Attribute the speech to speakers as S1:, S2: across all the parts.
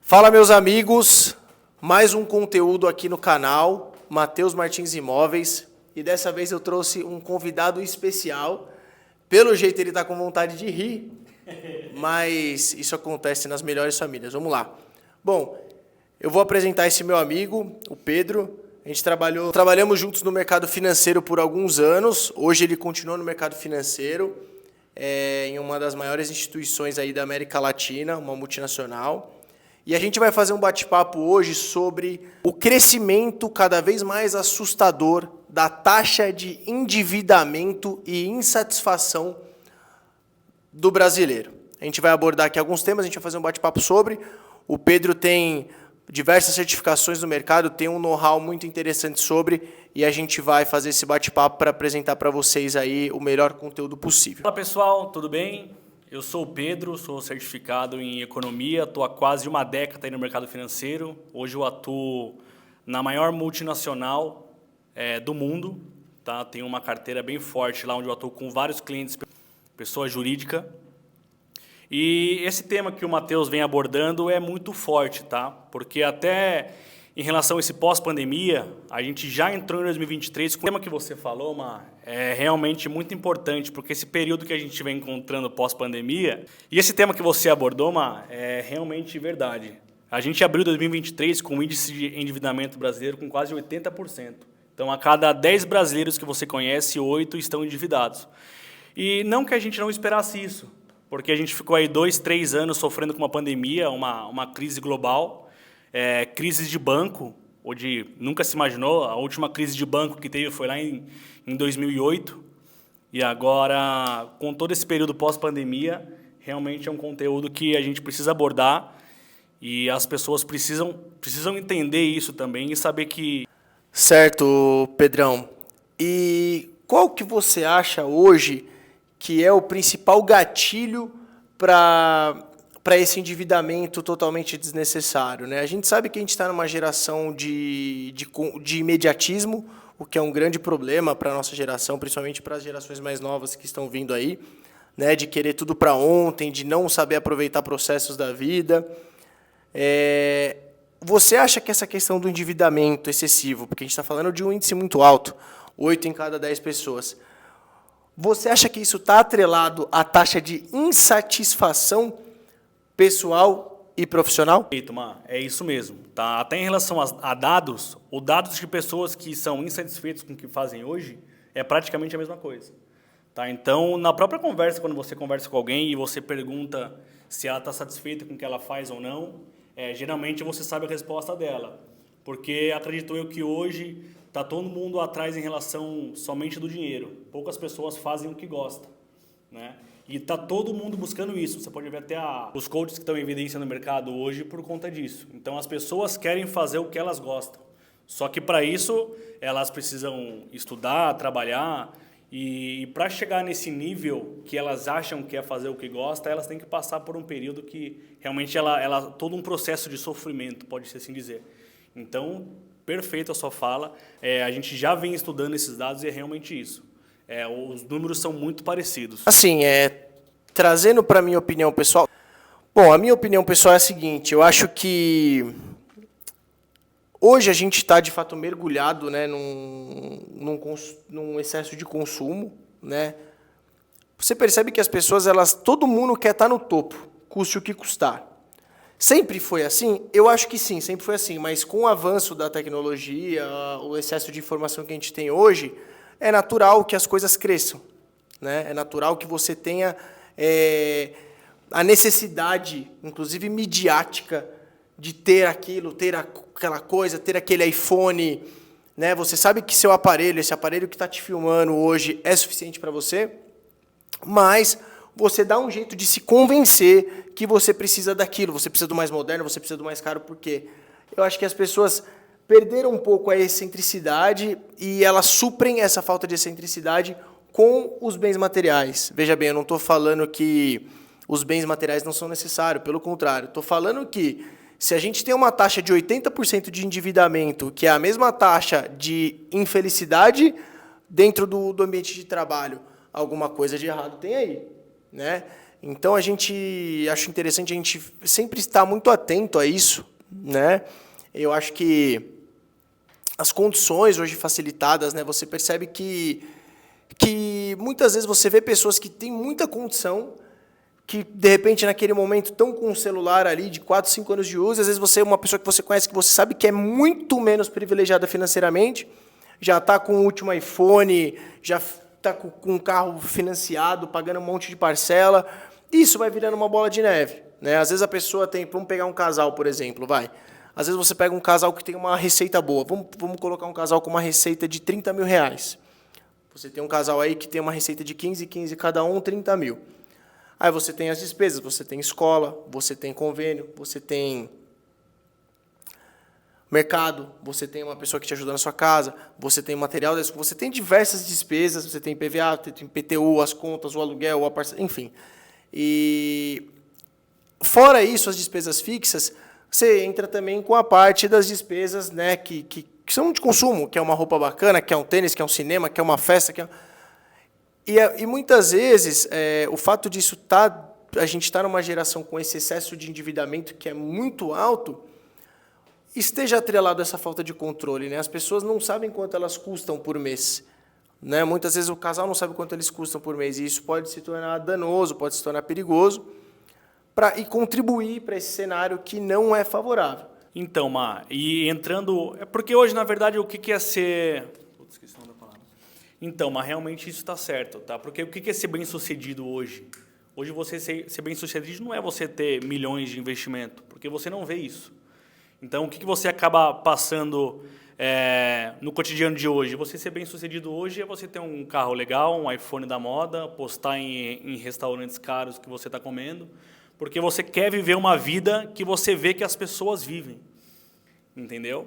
S1: Fala, meus amigos, mais um conteúdo aqui no canal, Matheus Martins Imóveis, e dessa vez eu trouxe um convidado especial. Pelo jeito ele está com vontade de rir, mas isso acontece nas melhores famílias. Vamos lá. Bom, eu vou apresentar esse meu amigo, o Pedro. A gente trabalhamos juntos no mercado financeiro por alguns anos. Hoje ele continua no mercado financeiro, em uma das maiores instituições aí da América Latina, uma multinacional. E a gente vai fazer um bate-papo hoje sobre o crescimento cada vez mais assustador da taxa de endividamento e insatisfação do brasileiro. A gente vai abordar aqui alguns temas, a gente vai fazer um bate-papo sobre. O Pedro tem diversas certificações no mercado, tem um know-how muito interessante sobre, e a gente vai fazer esse bate-papo para apresentar para vocês aí o melhor conteúdo possível.
S2: Fala pessoal, tudo bem? Eu sou o Pedro, sou certificado em economia, estou há quase uma década aí no mercado financeiro. Hoje eu atuo na maior multinacional do mundo, tá? Tenho uma carteira bem forte lá onde eu atuo com vários clientes, pessoa jurídica. E esse tema que o Matheus vem abordando é muito forte, tá? Porque até em relação a esse pós-pandemia, a gente já entrou em 2023. O tema que você falou, é realmente muito importante, porque esse período que a gente vem encontrando pós-pandemia, e esse tema que você abordou, é realmente verdade. A gente abriu 2023 com um índice de endividamento brasileiro com quase 80%. Então, a cada 10 brasileiros que você conhece, 8 estão endividados. E não que a gente não esperasse isso, porque a gente ficou aí 2, 3 anos sofrendo com uma pandemia, uma crise global, crises de banco, onde nunca se imaginou. A última crise de banco que teve foi lá em 2008. E agora, com todo esse período pós-pandemia, realmente é um conteúdo que a gente precisa abordar e as pessoas precisam entender isso também e saber que...
S1: Certo, Pedrão. E qual que você acha hoje que é o principal gatilho para esse endividamento totalmente desnecessário, né? A gente sabe que a gente está numa geração de imediatismo, o que é um grande problema para a nossa geração, principalmente para as gerações mais novas que estão vindo aí, né? De querer tudo para ontem, de não saber aproveitar processos da vida. Você acha que essa questão do endividamento excessivo, porque a gente está falando de um índice muito alto, 8 em cada 10 pessoas, você acha que isso está atrelado à taxa de insatisfação pessoal e profissional?
S2: É isso mesmo. Tá? Até em relação a dados, os dados de pessoas que são insatisfeitos com o que fazem hoje é praticamente a mesma coisa. Tá? Então, na própria conversa, quando você conversa com alguém e você pergunta se ela está satisfeita com o que ela faz ou não, geralmente você sabe a resposta dela. Porque acredito eu que hoje está todo mundo atrás em relação somente do dinheiro. Poucas pessoas fazem o que gostam, né? E está todo mundo buscando isso. Você pode ver até os coaches que estão em evidência no mercado hoje por conta disso. Então, as pessoas querem fazer o que elas gostam. Só que, para isso, elas precisam estudar, trabalhar. E para chegar nesse nível que elas acham que é fazer o que gosta, elas têm que passar por um período que realmente todo um processo de sofrimento, pode-se assim dizer. Então, perfeito a sua fala. A gente já vem estudando esses dados e é realmente isso. Os números são muito parecidos.
S1: Assim, trazendo para a minha opinião pessoal... Bom, a minha opinião pessoal é a seguinte, eu acho que hoje a gente está, de fato, mergulhado, né, num excesso de consumo, né? Você percebe que as pessoas, todo mundo quer estar no topo, custe o que custar. Sempre foi assim? Eu acho que sim, sempre foi assim, mas com o avanço da tecnologia, o excesso de informação que a gente tem hoje, é natural que as coisas cresçam, né? É natural que você tenha a necessidade, inclusive midiática, de ter aquilo, ter aquela coisa, ter aquele iPhone, né? Você sabe que esse aparelho que está te filmando hoje é suficiente para você, mas você dá um jeito de se convencer que você precisa daquilo, você precisa do mais moderno, você precisa do mais caro, por quê? Eu acho que as pessoas perderam um pouco a excentricidade e elas suprem essa falta de excentricidade com os bens materiais. Veja bem, eu não estou falando que os bens materiais não são necessários, pelo contrário. Estou falando que se a gente tem uma taxa de 80% de endividamento, que é a mesma taxa de infelicidade dentro do ambiente de trabalho, alguma coisa de errado tem aí, né? Então, acho interessante a gente sempre estar muito atento a isso, né? Eu acho que as condições hoje facilitadas, né? Você percebe que muitas vezes você vê pessoas que têm muita condição, que, de repente, naquele momento, estão com um celular ali de 4, 5 anos de uso, às vezes você é uma pessoa que você conhece, que você sabe que é muito menos privilegiada financeiramente, já está com o último iPhone, já está com um carro financiado, pagando um monte de parcela, isso vai virando uma bola de neve, né? Às vezes a pessoa tem, vamos pegar um casal, por exemplo, às vezes você pega um casal que tem uma receita boa, vamos colocar um casal com uma receita de 30 mil reais. Você tem um casal aí que tem uma receita de 15 cada um, 30 mil. Aí você tem as despesas, você tem escola, você tem convênio, você tem mercado, você tem uma pessoa que te ajuda na sua casa, você tem material, você tem diversas despesas, você tem PVA, tem PTU, as contas, o aluguel, a parcela, enfim. E fora isso, as despesas fixas, você entra também com a parte das despesas, né, que são de consumo, que é uma roupa bacana, que é um tênis, que é um cinema, que é uma festa, que é... E muitas vezes, o fato disso a gente está numa geração com esse excesso de endividamento que é muito alto, esteja atrelado a essa falta de controle, né? As pessoas não sabem quanto elas custam por mês, né? Muitas vezes o casal não sabe quanto eles custam por mês, e isso pode se tornar danoso, pode se tornar perigoso, e contribuir para esse cenário que não é favorável.
S2: Então, e entrando... É porque hoje, na verdade, o que é ser... Putz, esqueci o nome da palavra. Então, mas realmente isso está certo, tá? Porque o que é ser bem-sucedido hoje? Hoje você ser bem-sucedido não é você ter milhões de investimento, porque você não vê isso. Então, o que você acaba passando no cotidiano de hoje? Você ser bem-sucedido hoje é você ter um carro legal, um iPhone da moda, postar em restaurantes caros que você está comendo, porque você quer viver uma vida que você vê que as pessoas vivem, entendeu?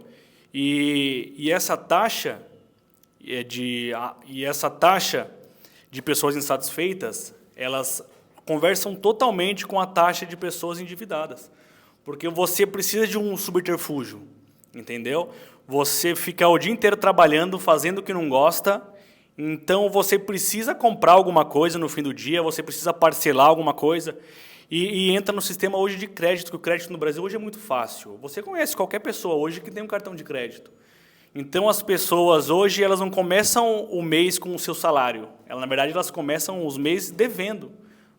S2: E essa taxa de pessoas insatisfeitas, elas conversam totalmente com a taxa de pessoas endividadas. Porque você precisa de um subterfúgio, entendeu? Você fica o dia inteiro trabalhando, fazendo o que não gosta, então você precisa comprar alguma coisa no fim do dia, você precisa parcelar alguma coisa, e entra no sistema hoje de crédito, que o crédito no Brasil hoje é muito fácil. Você conhece qualquer pessoa hoje que tem um cartão de crédito. Então, as pessoas hoje, elas não começam o mês com o seu salário. Na verdade, elas começam os meses devendo,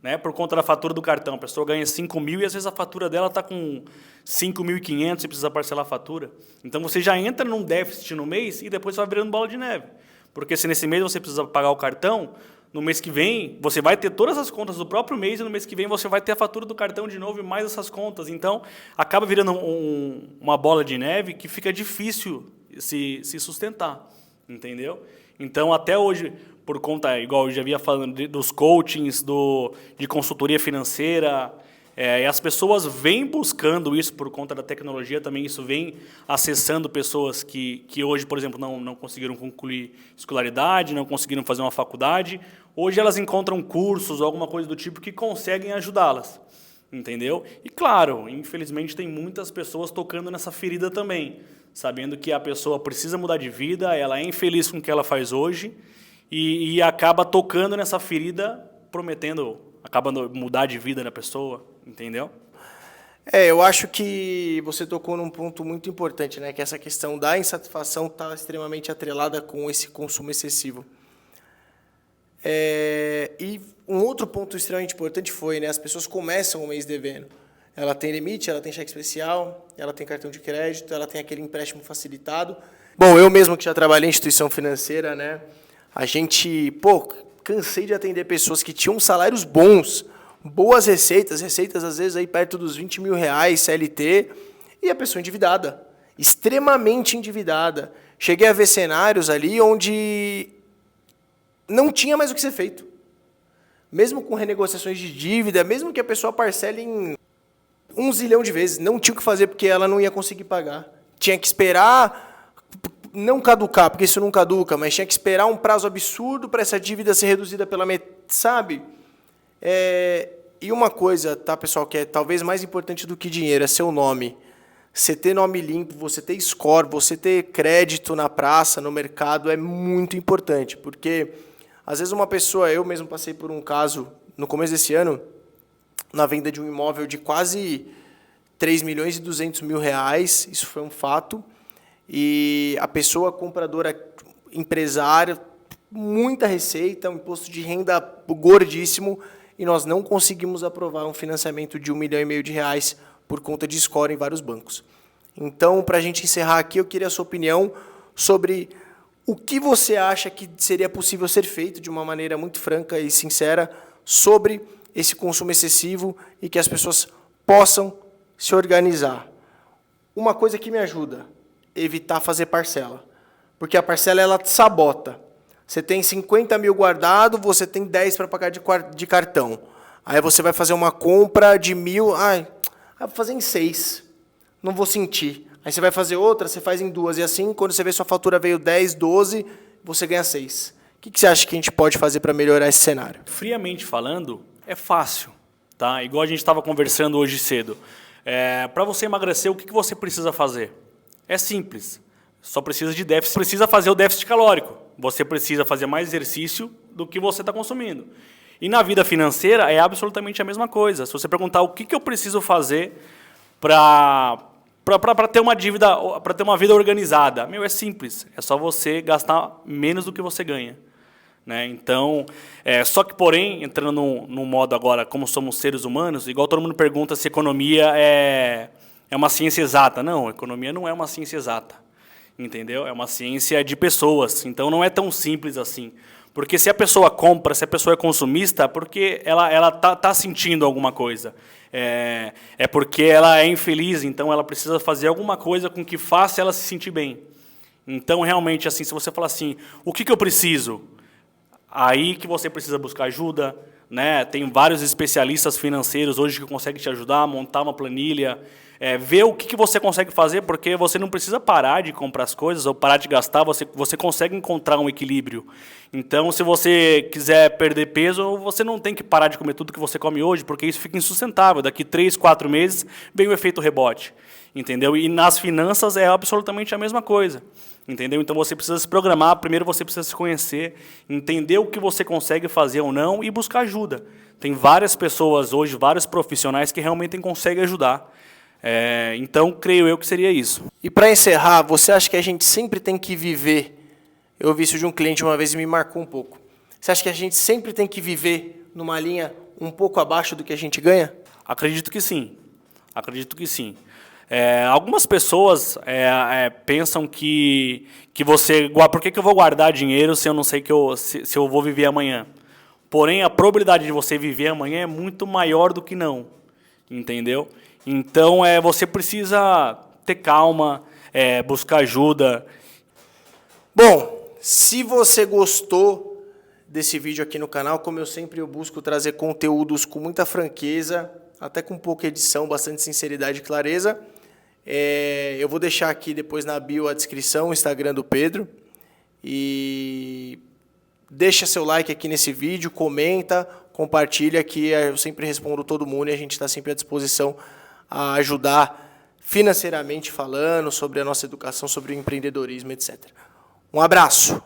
S2: né? Por conta da fatura do cartão. A pessoa ganha 5 mil e, às vezes, a fatura dela está com 5.500 e precisa parcelar a fatura. Então, você já entra num déficit no mês e depois vai virando bola de neve. Porque se nesse mês você precisa pagar o cartão, no mês que vem você vai ter todas as contas do próprio mês e no mês que vem você vai ter a fatura do cartão de novo e mais essas contas. Então, acaba virando uma bola de neve que fica difícil se sustentar, entendeu? Então, até hoje, por conta, igual eu já havia falando, dos coachings, de consultoria financeira, e as pessoas vêm buscando isso por conta da tecnologia também, isso vem acessando pessoas que hoje, por exemplo, não conseguiram concluir escolaridade, não conseguiram fazer uma faculdade, hoje elas encontram cursos ou alguma coisa do tipo que conseguem ajudá-las, entendeu? E, claro, infelizmente tem muitas pessoas tocando nessa ferida também, sabendo que a pessoa precisa mudar de vida, ela é infeliz com o que ela faz hoje e acaba tocando nessa ferida, acaba mudar de vida da pessoa, entendeu?
S1: Eu acho que você tocou num ponto muito importante, né? Que essa questão da insatisfação está extremamente atrelada com esse consumo excessivo. E um outro ponto extremamente importante foi, né? As pessoas começam o mês devendo. Ela tem limite, ela tem cheque especial, ela tem cartão de crédito, ela tem aquele empréstimo facilitado. Bom, eu mesmo que já trabalhei em instituição financeira, né? A gente, cansei de atender pessoas que tinham salários bons, boas receitas às vezes aí perto dos 20 mil reais, CLT, e a pessoa endividada, extremamente endividada. Cheguei a ver cenários ali onde não tinha mais o que ser feito. Mesmo com renegociações de dívida, mesmo que a pessoa parcele em 1 zilhão de vezes, não tinha o que fazer porque ela não ia conseguir pagar. Tinha que esperar, não caducar, porque isso não caduca, mas tinha que esperar um prazo absurdo para essa dívida ser reduzida pela metade, sabe? E uma coisa, tá, pessoal, que é talvez mais importante do que dinheiro, é seu nome. Você ter nome limpo, você ter score, você ter crédito na praça, no mercado, é muito importante, porque às vezes uma pessoa, eu mesmo passei por um caso no começo desse ano, na venda de um imóvel de quase 3 milhões e 200 mil reais, isso foi um fato, e a pessoa compradora, empresária, muita receita, um imposto de renda gordíssimo, e nós não conseguimos aprovar um financiamento de 1,5 milhão de reais por conta de score em vários bancos. Então, para a gente encerrar aqui, eu queria a sua opinião sobre o que você acha que seria possível ser feito de uma maneira muito franca e sincera sobre esse consumo excessivo e que as pessoas possam se organizar. Uma coisa que me ajuda, evitar fazer parcela, porque a parcela ela sabota. Você tem 50 mil guardado, você tem 10 para pagar de cartão. Aí você vai fazer uma compra de 1.000, vou fazer em 6, não vou sentir. Aí você vai fazer outra, você faz em 2, e assim, quando você vê sua fatura veio 10, 12, você ganha 6. O que você acha que a gente pode fazer para melhorar esse cenário?
S2: Friamente falando, é fácil, tá? Igual a gente estava conversando hoje cedo. Para você emagrecer, o que você precisa fazer? É simples. Só precisa de déficit. Precisa fazer o déficit calórico. Você precisa fazer mais exercício do que você está consumindo. E na vida financeira é absolutamente a mesma coisa. Se você perguntar o que eu preciso fazer para ter uma dívida, para ter uma vida organizada, é simples. É só você gastar menos do que você ganha. Né? Então, só que, porém, entrando no modo agora, como somos seres humanos, igual todo mundo pergunta se economia é uma ciência exata. Não, economia não é uma ciência exata. Entendeu? É uma ciência de pessoas. Então, não é tão simples assim. Porque se a pessoa compra, se a pessoa é consumista, é porque ela tá sentindo alguma coisa. É porque ela é infeliz, então ela precisa fazer alguma coisa com que faça ela se sentir bem. Então, realmente, assim, se você falar assim, o que eu preciso? Aí que você precisa buscar ajuda, né? Tem vários especialistas financeiros hoje que conseguem te ajudar a montar uma planilha, ver o que você consegue fazer, porque você não precisa parar de comprar as coisas ou parar de gastar, você consegue encontrar um equilíbrio. Então, se você quiser perder peso, você não tem que parar de comer tudo que você come hoje, porque isso fica insustentável. Daqui 3, 4 meses vem o efeito rebote. Entendeu? E nas finanças é absolutamente a mesma coisa. Entendeu? Então você precisa se programar, primeiro você precisa se conhecer, entender o que você consegue fazer ou não e buscar ajuda. Tem várias pessoas hoje, vários profissionais que realmente conseguem ajudar. Então, creio eu que seria isso.
S1: E para encerrar, você acha que a gente sempre tem que viver... Eu ouvi isso de um cliente uma vez e me marcou um pouco. Você acha que a gente sempre tem que viver numa linha um pouco abaixo do que a gente ganha?
S2: Acredito que sim. Acredito que sim. Algumas pessoas pensam que você... Por que eu vou guardar dinheiro se eu não sei se eu vou viver amanhã? Porém, a probabilidade de você viver amanhã é muito maior do que não. Entendeu? Então, você precisa ter calma, buscar ajuda.
S1: Bom, se você gostou desse vídeo aqui no canal, como eu sempre busco trazer conteúdos com muita franqueza, até com pouca edição, bastante sinceridade e clareza, eu vou deixar aqui depois na bio a descrição, o Instagram do Pedro. E deixa seu like aqui nesse vídeo, comenta, compartilha, que eu sempre respondo todo mundo e a gente está sempre à disposição a ajudar financeiramente falando, sobre a nossa educação, sobre o empreendedorismo, etc. Um abraço!